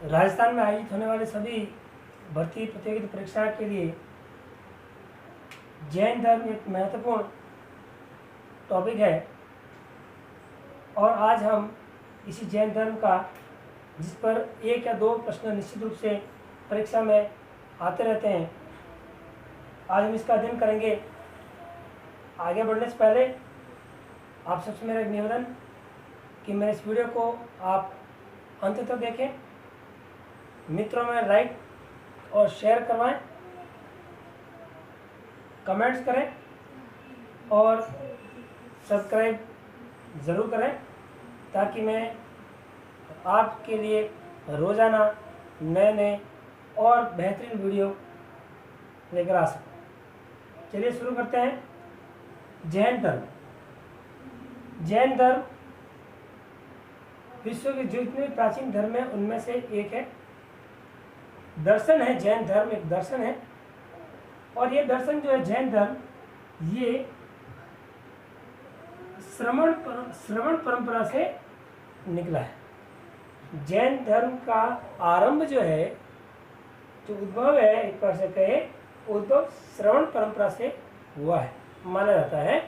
राजस्थान में आयोजित होने वाले सभी भर्ती प्रतियोगिता परीक्षा के लिए जैन धर्म एक महत्वपूर्ण टॉपिक है और आज हम इसी जैन धर्म का, जिस पर एक या दो प्रश्न निश्चित रूप से परीक्षा में आते रहते हैं, आज हम इसका अध्ययन करेंगे। आगे बढ़ने से पहले आप सबसे मेरा एक निवेदन कि मेरे इस वीडियो को आप अंत तक देखें, मित्रों में लाइक और शेयर करवाएं, कमेंट्स करें और सब्सक्राइब ज़रूर करें ताकि मैं आपके लिए रोज़ाना नए नए और बेहतरीन वीडियो लेकर आ सकूं। चलिए शुरू करते हैं। जैन धर्म। जैन धर्म विश्व के जितने प्राचीन धर्म है उनमें से एक है, दर्शन है। जैन धर्म एक दर्शन है और ये दर्शन जो है जैन धर्म, ये श्रवण परंपरा से निकला है। जैन धर्म का आरंभ जो है, जो उद्भव है, एक बार से कहे उद्भव श्रवण परंपरा से हुआ है। माना जाता है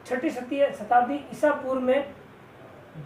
6ठी शताब्दी ईसा पूर्व में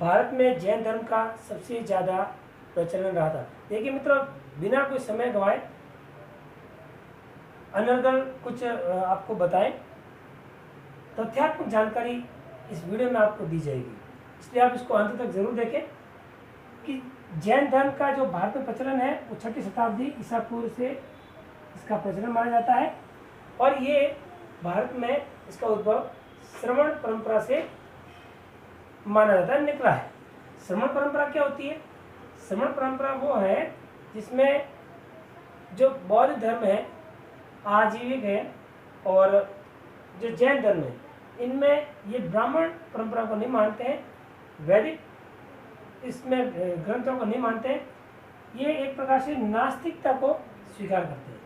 भारत में जैन धर्म का सबसे ज़्यादा प्रचलन रहा था। देखिए मित्रों, बिना कोई समय गवाए अनर्गल कुछ आपको बताएं, तथ्यात्मक जानकारी इस वीडियो में आपको दी जाएगी, इसलिए आप इसको अंत तक जरूर देखें कि जैन धर्म का जो भारत में प्रचलन है वो 6ठी शताब्दी ईसा पूर्व से इसका प्रचलन माना जाता है और ये भारत में इसका उद्भव श्रवण परंपरा से माना जाता है, निकला है। श्रवण परंपरा क्या होती है? श्रवण परंपरा वो है जिसमें जो बौद्ध धर्म है आजीविक है और जो जैन धर्म है इनमें ये ब्राह्मण परंपरा को नहीं मानते हैं, वैदिक इसमें ग्रंथों को नहीं मानते हैं, ये एक प्रकार से नास्तिकता को स्वीकार करते हैं।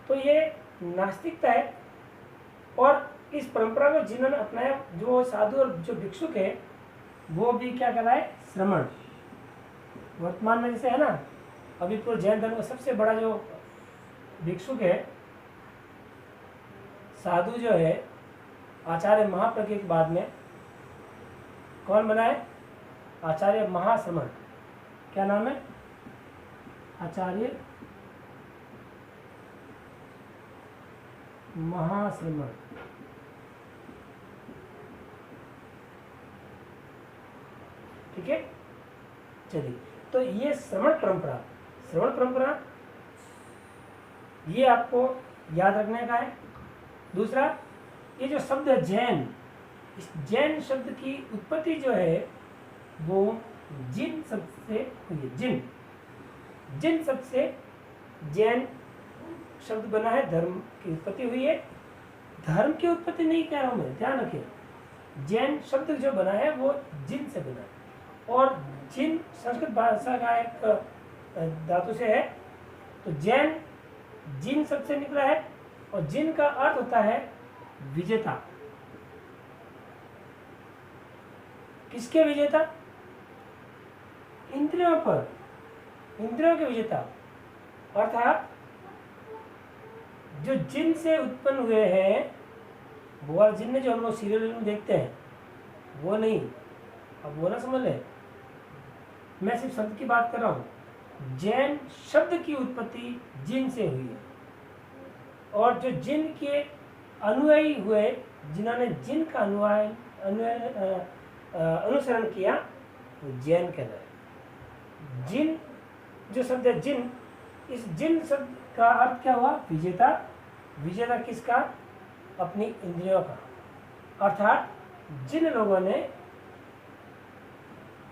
तो ये नास्तिकता है और इस परंपरा को जिन्होंने अपनाया, जो साधु और जो भिक्षुक है, वो भी क्या कर रहा है? श्रवण। वर्तमान में जैसे है ना, अभी पूरे जैन धर्म का सबसे बड़ा जो भिक्षुक है, साधु जो है, आचार्य महाप्रज्ञ के बाद में कौन बना है? आचार्य महाश्रमण। क्या नाम है? आचार्य महाश्रमण। ठीक है, चलिए। तो ये श्रवण परंपरा ये आपको याद रखने का है। दूसरा, ये जो शब्द है जैन, इस जैन शब्द की उत्पत्ति जो है वो जिन शब्द से हुई है। जिन शब्द से जैन शब्द बना है, धर्म की उत्पत्ति हुई है। धर्म की उत्पत्ति नहीं कह रहा हूं मैं, ध्यान रखिए। जैन शब्द जो बना है वो जिन से बना है और जिन संस्कृत भाषा का एक धातु से है। तो जैन जिन शब्द से निकला है और जिन का अर्थ होता है विजेता। किसके विजेता? इंद्रियों पर, इंद्रियों के विजेता। अर्थात जो जिन से उत्पन्न हुए हैं, वो वाले जिन जो हम लोग सीरियल में देखते हैं वो नहीं, अब वो ना समझ लें, मैं सिर्फ शब्द की बात कर रहा हूं। जैन शब्द की उत्पत्ति जिन से हुई है और जो जिन के अनुयायी हुए, जिन्होंने जिन का अनुसरण किया, वो जैन कहलाए। जिन जो शब्द है जिन, इस जिन शब्द का अर्थ क्या हुआ? विजेता। विजेता किसका? अपनी इंद्रियों का। अर्थात जिन लोगों ने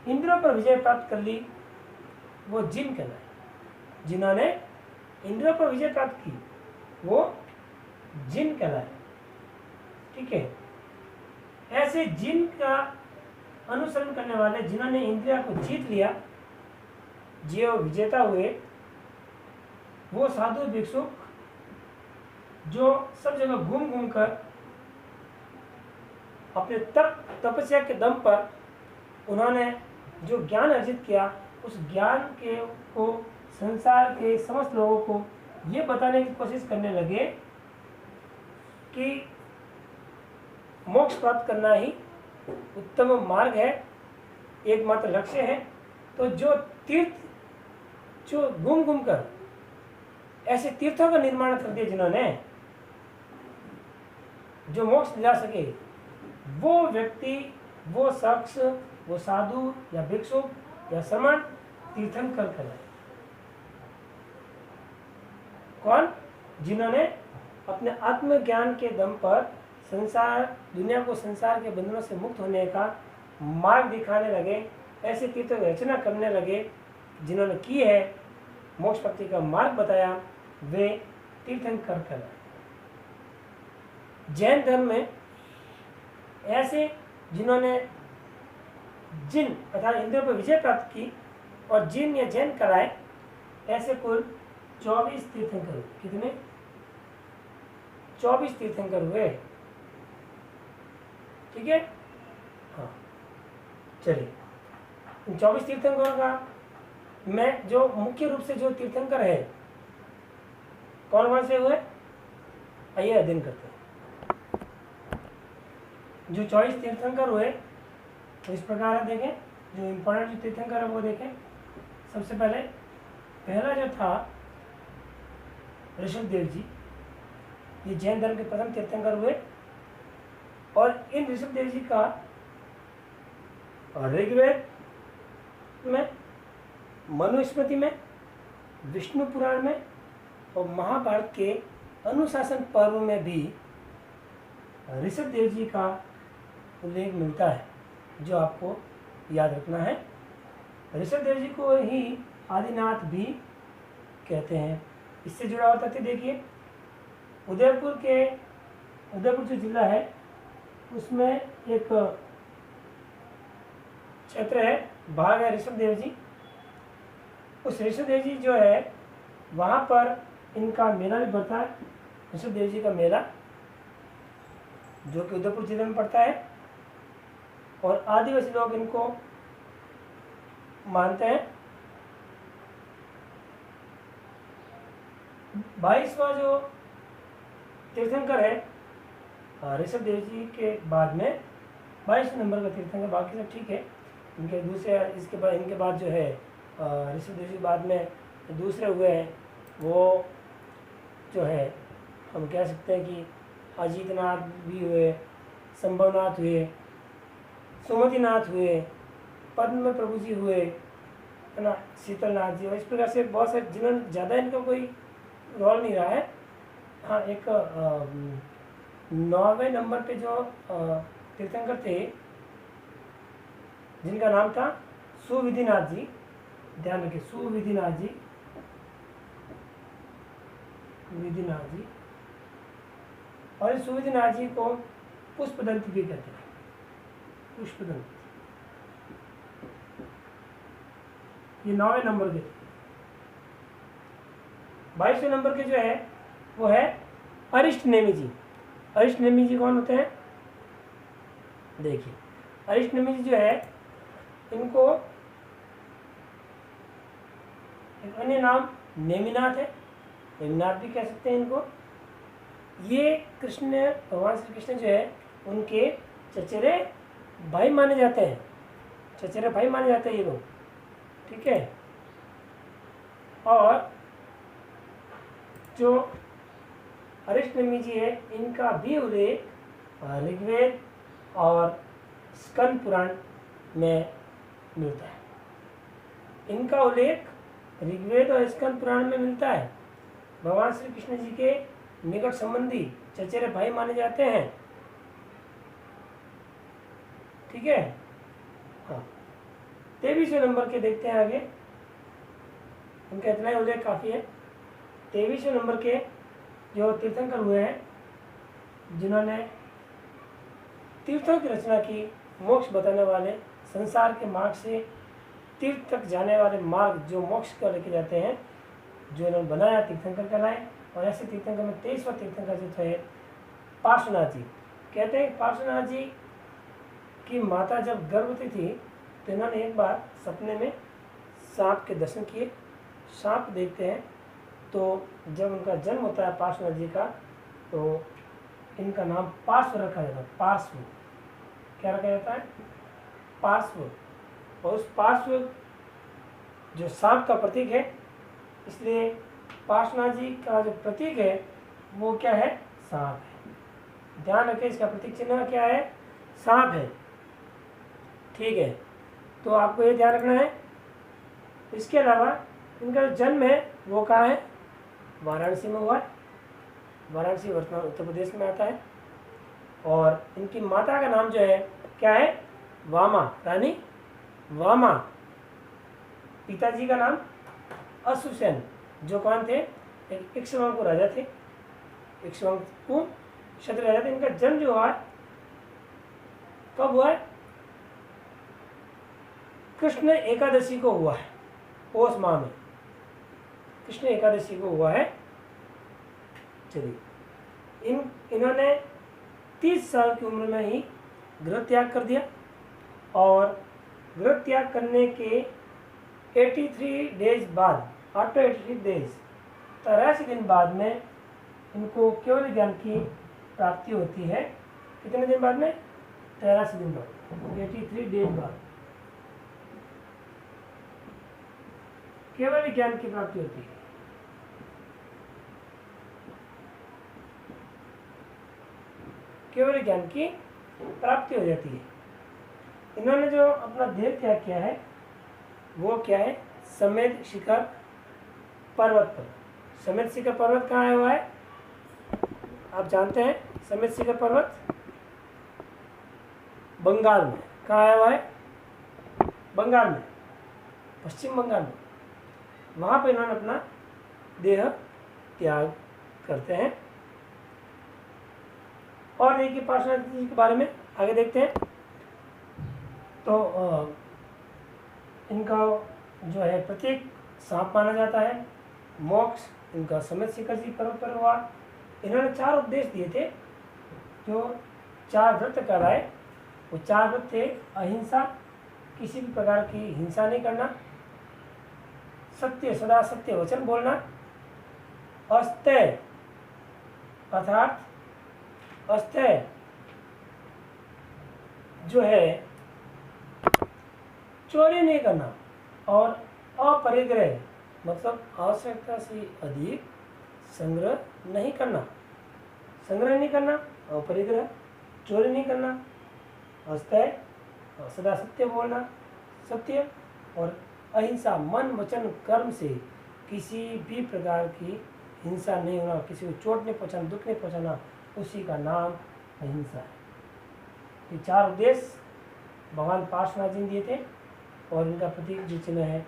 इंद्रियों पर विजय प्राप्त कर ली वो जिन कहलाए। जिन्होंने इंद्रियों पर विजय प्राप्त की वो जिन कहलाए। ठीक है, ऐसे जिन का अनुसरण करने वाले, जिन्होंने इंद्रिया को जीत लिया, जो विजेता हुए, वो साधु भिक्षुक जो सब जगह घूम घूम कर अपने तपस्या के दम पर उन्होंने जो ज्ञान अर्जित किया उस ज्ञान के को संसार के समस्त लोगों को ये बताने की कोशिश करने लगे कि मोक्ष प्राप्त करना ही उत्तम मार्ग है, एकमात्र लक्ष्य है। तो जो तीर्थ जो घूम घूम कर ऐसे तीर्थों का निर्माण कर दिया जिन्होंने, जो मोक्ष दिला सके, वो व्यक्ति, वो शख्स, वो साधु या भिक्षु या श्रमण तीर्थंकर कहलाए। कौन? जिन्होंने अपने आत्मज्ञान के दम पर संसार दुनिया को संसार के बंधनों से मुक्त होने का मार्ग दिखाने लगे, ऐसे तीर्थों की रचना करने लगे, जिन्होंने की है, मोक्ष प्राप्ति का मार्ग बताया, वे तीर्थंकर कहलाए। जैन धर्म में ऐसे जिन्होंने जिन अर्थात इंद्रियों पर विजय प्राप्त की और जिन या जैन कराए, ऐसे कुल 24 तीर्थंकर हुए। कितने? 24 तीर्थंकर हुए। ठीक है, हाँ चलिए। इन 24 तीर्थंकरों का मैं जो मुख्य रूप से जो तीर्थंकर है कौन कौन से हुए, आइए अध्ययन करते हैं। जो 24 तीर्थंकर हुए तो इस प्रकार देखें, जो इम्पोर्टेंट जो तीर्थंकर है वो देखें। सबसे पहला जो था ऋषभदेव जी, ये जैन धर्म के प्रथम तीर्थंकर हुए। और इन ऋषभदेव जी का ऋग्वेद में, मनुस्मृति में, विष्णु पुराण में और महाभारत के अनुशासन पर्व में भी ऋषभदेव जी का उल्लेख मिलता है, जो आपको याद रखना है। ऋषभदेव जी को ही आदिनाथ भी कहते हैं। इससे जुड़ा हुआ तथ्य देखिए, उदयपुर जो जिला है उसमें एक क्षेत्र है, भाग है ऋषभदेव जी। उस ऋषभदेव जी जो है वहाँ पर इनका मेला भी पड़ता है, ऋषभदेव जी का मेला, जो कि उदयपुर जिले में पड़ता है। और आदिवासी लोग इनको मानते हैं। 22वां जो तीर्थंकर है ऋषभदेव जी के बाद में 22 नंबर का तीर्थंकर, बाकी सब ठीक है। इनके इनके बाद जो है ऋषभदेव जी बाद में दूसरे हुए हैं, वो जो है हम कह सकते हैं कि अजीतनाथ भी हुए, संभवनाथ हुए, सुमतिनाथ हुए, पद्म प्रभु जी हुए, है ना, शीतलनाथ जी। और इस प्रकार से बहुत सारे जिन्होंने ज़्यादा इनका कोई रोल नहीं रहा है। हाँ, एक 9वें नंबर पे जो तीर्थंकर थे जिनका नाम था सुविधिनाथ जी, ध्यान रखिए, सुविधिनाथ जी, विधिनाथ जी। और इस सुविधिनाथ जी को पुष्पदंत भी कहते हैं, पुष्पदंत। ये 9वें नंबर के। 22वें नंबर के जो है वो है अरिष्ट नेमी जी। अरिष्ट नेमी जी कौन होते हैं? देखिए, अरिष्ट नेमी जी जो है, इनको एक अन्य नाम नेमिनाथ है, नेमिनाथ भी कह सकते हैं इनको। ये भगवान श्री कृष्ण जो है उनके चचेरे भाई माने जाते हैं, चचेरे भाई माने जाते हैं ये लोग। ठीक है। और जो अरिष्ट नेमी जी है, इनका भी उल्लेख ऋग्वेद और स्कंद पुराण में मिलता है। इनका उल्लेख ऋग्वेद और स्कंद पुराण में मिलता है। भगवान श्री कृष्ण जी के निकट संबंधी चचेरे भाई माने जाते हैं। ठीक है। हाँ, 23वें नंबर के देखते हैं आगे। उनका इतना ही उल्लेख काफ़ी है। 23वें नंबर के जो तीर्थंकर हुए हैं, जिन्होंने तीर्थों की रचना की, मोक्ष बताने वाले, संसार के मार्ग से तीर्थ तक जाने वाले मार्ग जो मोक्ष को लेके जाते हैं, जो इन्होंने बनाया, तीर्थंकर कहलाए। और ऐसे तीर्थंकर में 23वां तीर्थंकर जो थे पार्श्वनाथ जी। कहते हैं पार्श्वनाथ जी की माता जब गर्भवती थी तो इन्होंने एक बार सपने में सांप के दर्शन किए। सांप देखते हैं तो जब उनका जन्म होता है पार्श्वनाथ जी का, तो इनका नाम पार्श्व रखा जाता है। पार्श्व क्या रखा जाता है? पार्श्व। और उस पार्श्व जो सांप का प्रतीक है, इसलिए पार्श्वनाथ जी का जो प्रतीक है वो क्या है? सांप है। ध्यान रखें, इसका प्रतीक चिन्ह क्या है? सांप है। ठीक है, तो आपको ये ध्यान रखना है। इसके अलावा इनका जो जन्म है वो कहाँ है? वाराणसी में हुआ है। वाराणसी वर्तमान उत्तर प्रदेश में आता है। और इनकी माता का नाम जो है क्या है? वामा, रानी वामा। पिताजी का नाम अश्वसेन, जो कौन थे? एक इक्ष्वाकु राजा थे। इक्ष्वाकु क्षत्रिय राजा थे। इनका जन्म जो हुआ है कब हुआ है? कृष्ण एकादशी को हुआ है, पौष माह में कृष्ण एकादशी को हुआ है। चलिए, इन्होंने 30 साल की उम्र में ही गृह त्याग कर दिया। और गृह त्याग करने के 83 डेज बाद, आफ्टर 83 डेज, 83 दिन बाद में इनको केवल ज्ञान की प्राप्ति होती है। कितने दिन बाद में? 83 दिन बाद, 83 डेज बाद केवल ज्ञान की प्राप्ति होती है। केवल ज्ञान की प्राप्ति हो जाती है। इन्होंने जो अपना देह त्याग किया है वो क्या है? समेत शिखर पर्वत पर। समेत शिखर पर्वत कहाँ आया हुआ है? आप जानते हैं समेत शिखर पर्वत बंगाल में। कहाँ आया हुआ है? बंगाल में, पश्चिम बंगाल में। वहाँ पर इन्होंने अपना देह त्याग करते हैं। और देखिए पार्श्वनाथ जी के बारे में आगे देखते हैं। तो इनका जो है प्रत्येक सांप माना जाता है। मोक्ष इनका समेत शिखर जी पर्वत पर हुआ। इन्होंने 4 उपदेश दिए थे, जो 4 व्रत कराए। वो 4 व्रत थे: अहिंसा, किसी भी प्रकार की हिंसा नहीं करना, सत्य, सदा सत्य वचन बोलना, अस्तेय अर्थात अस्तेय जो है चोरी नहीं करना, और अपरिग्रह मतलब आवश्यकता से अधिक संग्रह नहीं करना। संग्रह नहीं करना, अपरिग्रह, चोरी नहीं करना, अस्तेय, सदा सत्य बोलना, सत्य, और अहिंसा, मन वचन कर्म से किसी भी प्रकार की हिंसा नहीं होना, किसी को चोट नहीं पहुंचाना, दुख नहीं पहुंचाना, उसी का नाम अहिंसा है। ये 4 उपदेश भगवान पार्श्वनाथ जी ने दिए थे। और इनका प्रतीक जो चिन्ह है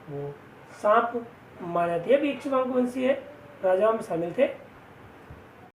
वो सांप माना जाता है। ये भी इक्ष्वाकु वंशी है, राजाओं में शामिल थे।